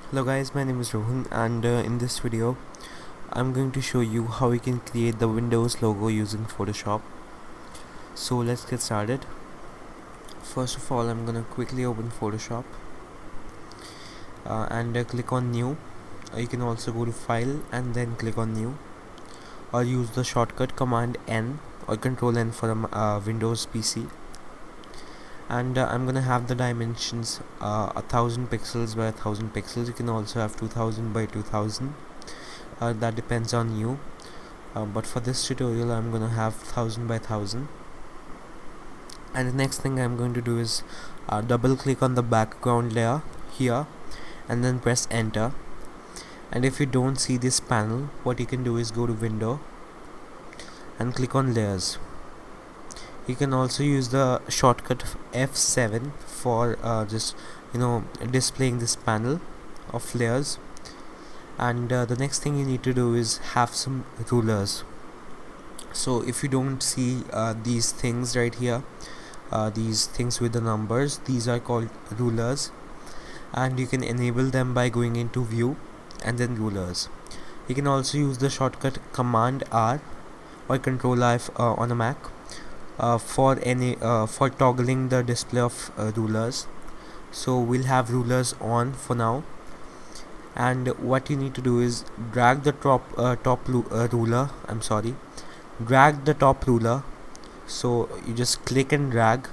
Hello guys, my name is Rohan, and in this video I'm going to show you how we can create the Windows logo using Photoshop. So let's get started. First of all, I'm gonna quickly open Photoshop and click on new. You can also go to file and then click on new, or use the shortcut command N or control N for a Windows PC. And I'm gonna have the dimensions 1000 pixels by 1000 pixels. You can also have 2000 by 2000. That depends on you, but for this tutorial I'm gonna have 1000 by 1000. And the next thing I'm going to do is double click on the background layer here and then press enter. And if you don't see this panel, what you can do is go to window and click on layers. You can also use the shortcut F7 for just displaying this panel of layers. And the next thing you need to do is have some rulers. So if you don't see these things right here, these things with the numbers, these are called rulers, and you can enable them by going into view and then rulers. You can also use the shortcut command R or control I on a Mac for toggling the display of rulers. So we'll have rulers on for now, and what you need to do is drag the ruler. Drag the top ruler. So you just click and drag,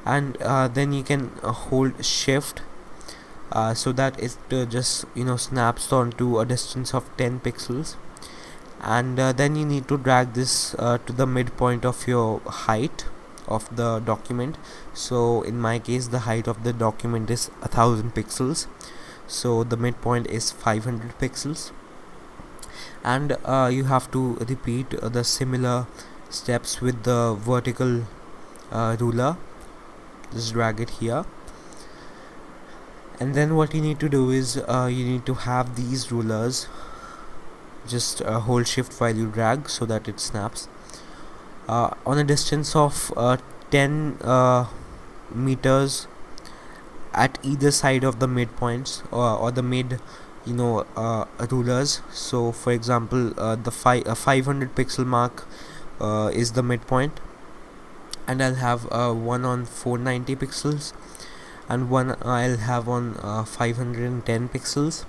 and then you can hold shift so that it just snaps onto a distance of 10 pixels. And then you need to drag this to the midpoint of your height of the document. So in my case, the height of the document is 1000 pixels, so the midpoint is 500 pixels. And you have to repeat the similar steps with the vertical ruler. Just drag it here, and then what you need to do is you need to have these rulers. Just hold shift while you drag so that it snaps on a distance of 10 meters at either side of the midpoints or the mid rulers. So for example, the 500 pixel mark is the midpoint, and I'll have one on 490 pixels and one I'll have on 510 pixels.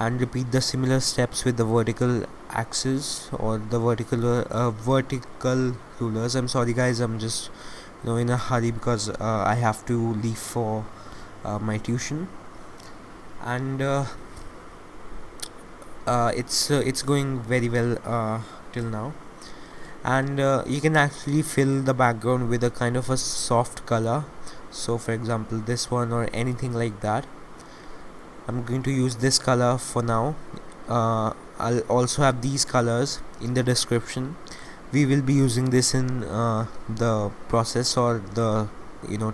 And repeat the similar steps with the vertical axis or the vertical rulers. I'm sorry guys, I'm just in a hurry because I have to leave for my tuition, and it's going very well till now. And you can actually fill the background with a kind of a soft color. So for example, this one or anything like that. I'm going to use this color for now. I'll also have these colors in the description. We will be using this in the process or the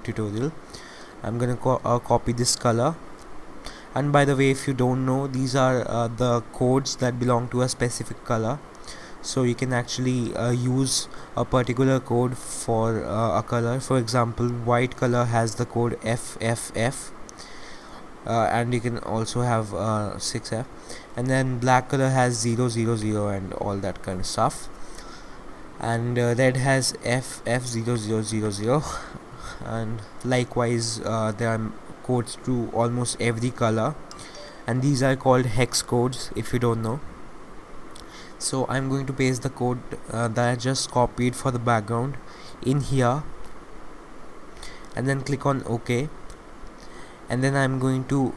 tutorial. I'm gonna copy this color. And by the way, if you don't know, these are the codes that belong to a specific color. So you can actually use a particular code for a color. For example, white color has the code FFF. And you can also have 6F, and then black color has 000 and all that kind of stuff, and red has FF0000, and likewise there are codes to almost every color, and these are called hex codes if you don't know. So I'm going to paste the code that I just copied for the background in here, and then click on OK. And then I'm going to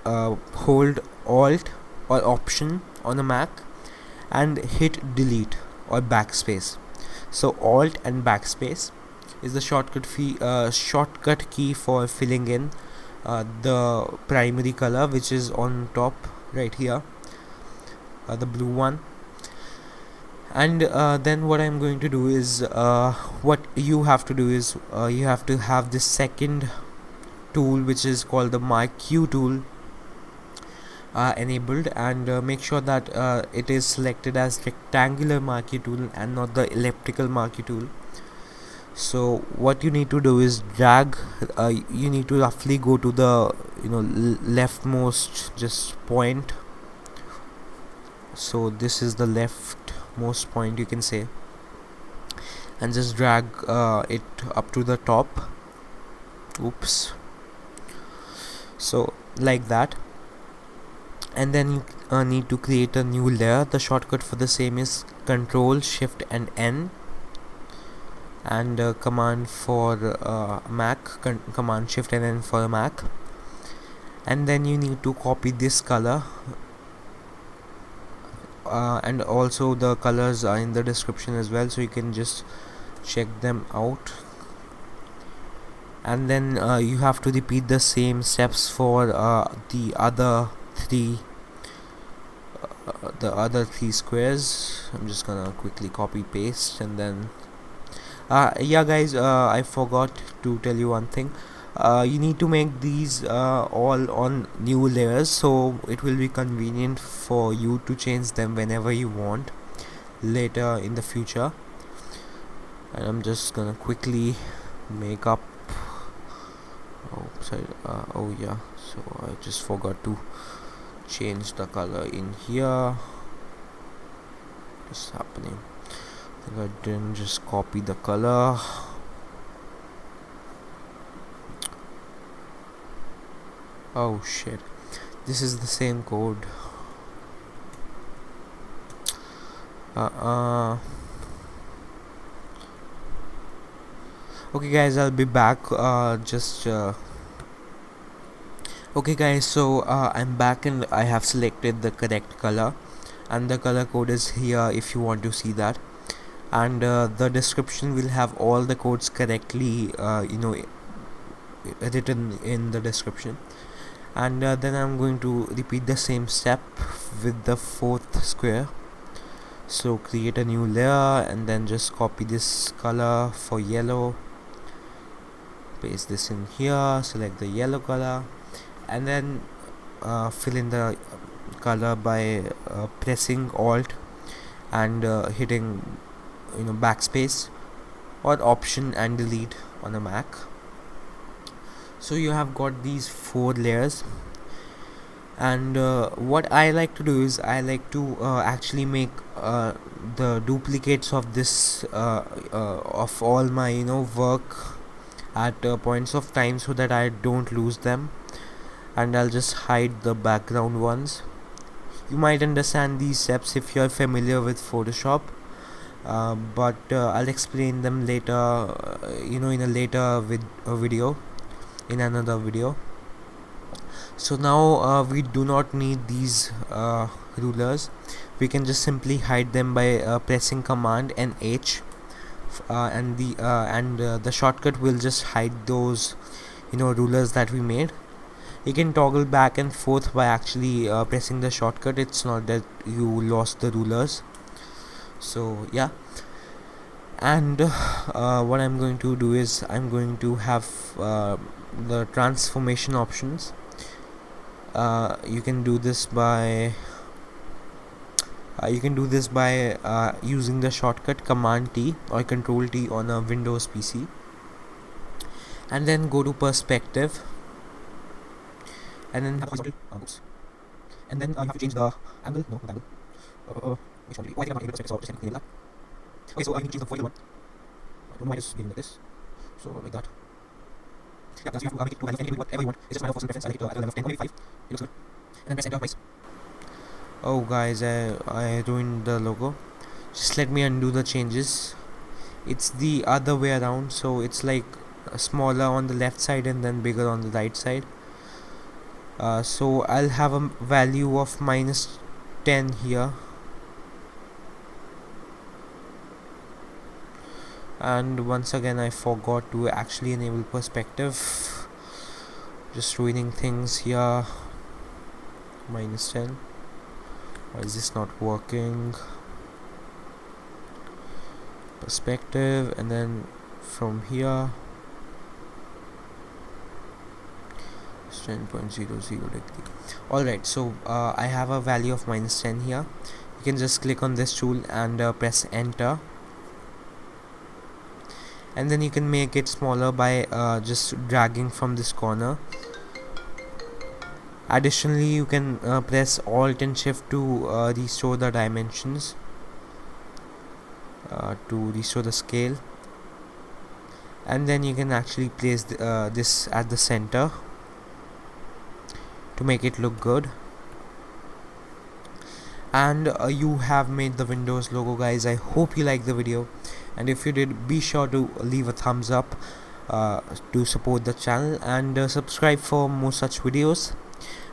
hold Alt or Option on a Mac and hit delete or backspace. So Alt and backspace is the shortcut key for filling in the primary color, which is on top right here, the blue one. And then what I'm going to do is what you have to do is you have to have this second tool, which is called the marquee tool, enabled, and make sure that it is selected as rectangular marquee tool and not the elliptical marquee tool. So what you need to do is drag, you need to roughly go to the leftmost just point. So this is the leftmost point, you can say, and just drag it up to the top. Oops. So like that, and then you need to create a new layer. The shortcut for the same is Control Shift and N, and command for Mac, command Shift and N for Mac. And then you need to copy this color, and also the colors are in the description as well, so you can just check them out. And then you have to repeat the same steps for the other three squares. I'm just gonna quickly copy paste, and then yeah guys, I forgot to tell you one thing. You need to make these all on new layers, so it will be convenient for you to change them whenever you want later in the future. And I'm just gonna quickly make up. Oh sorry, oh yeah, so I just forgot to change the color in here. What's happening? I think I didn't just copy the color. Oh shit, this is the same code. Okay guys, I'll be back. Okay guys, so I'm back and I have selected the correct color, and the color code is here if you want to see that. And the description will have all the codes correctly written in the description. And then I'm going to repeat the same step with the fourth square. So create a new layer, and then just copy this color for yellow, paste this in here, select the yellow color, and then fill in the color by pressing Alt and hitting backspace or Option and Delete on a Mac. So you have got these 4 layers, and what I like to do is I like to actually make the duplicates of this of all my work at points of time, so that I don't lose them. And I'll just hide the background ones. You might understand these steps if you're familiar with Photoshop, but I'll explain them later, in a later video, in another video. So now we do not need these rulers. We can just simply hide them by pressing Command and H, and the shortcut will just hide those rulers that we made. You can toggle back and forth by actually pressing the shortcut. It's not that you lost the rulers. So yeah, and what I'm going to do is I'm going to have the transformation options. You can do this by using the shortcut Command T or Control T on a Windows PC, and then go to perspective, and then have and then you have to change the angle. No, not angle. Which one? I think I'm not able to perspective, so I'll just enable that. Okay, so I need to change the foil one. I don't know why it's giving like this. So like that. Yeah, so you have to make it to value whatever you want. It's just my personal preference. I like it at the level of 10 or maybe 5. It looks good. And then press enter twice. Oh guys, I ruined the logo. Just let me undo the changes. It's the other way around, so it's like smaller on the left side and then bigger on the right side. So I'll have a value of -10 here, and once again I forgot to actually enable perspective, just ruining things here. -10. Why is this not working? Perspective, and then from here 10.00 degree. Alright, so I have a value of -10 here. You can just click on this tool and press enter, and then you can make it smaller by just dragging from this corner. Additionally, you can press Alt and Shift to restore the dimensions, to restore the scale, and then you can actually place this at the center to make it look good. And you have made the Windows logo, guys. I hope you liked the video, and if you did, be sure to leave a thumbs up to support the channel, and subscribe for more such videos.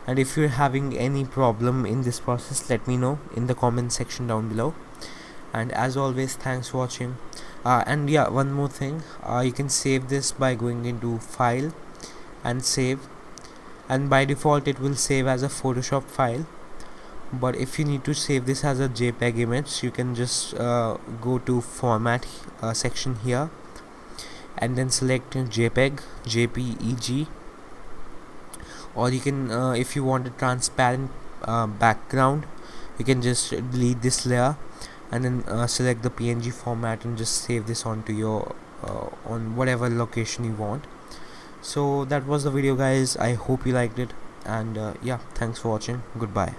And if you're having any problem in this process, let me know in the comment section down below. And as always, thanks for watching. And yeah, one more thing, you can save this by going into File and Save, and by default it will save as a Photoshop file. But if you need to save this as a JPEG image, you can just go to Format section here, and then select JPEG, JPEG, or you can if you want a transparent background, you can just delete this layer and then select the PNG format and just save this onto your on whatever location you want. So that was the video, guys. I hope you liked it, and yeah, thanks for watching. Goodbye.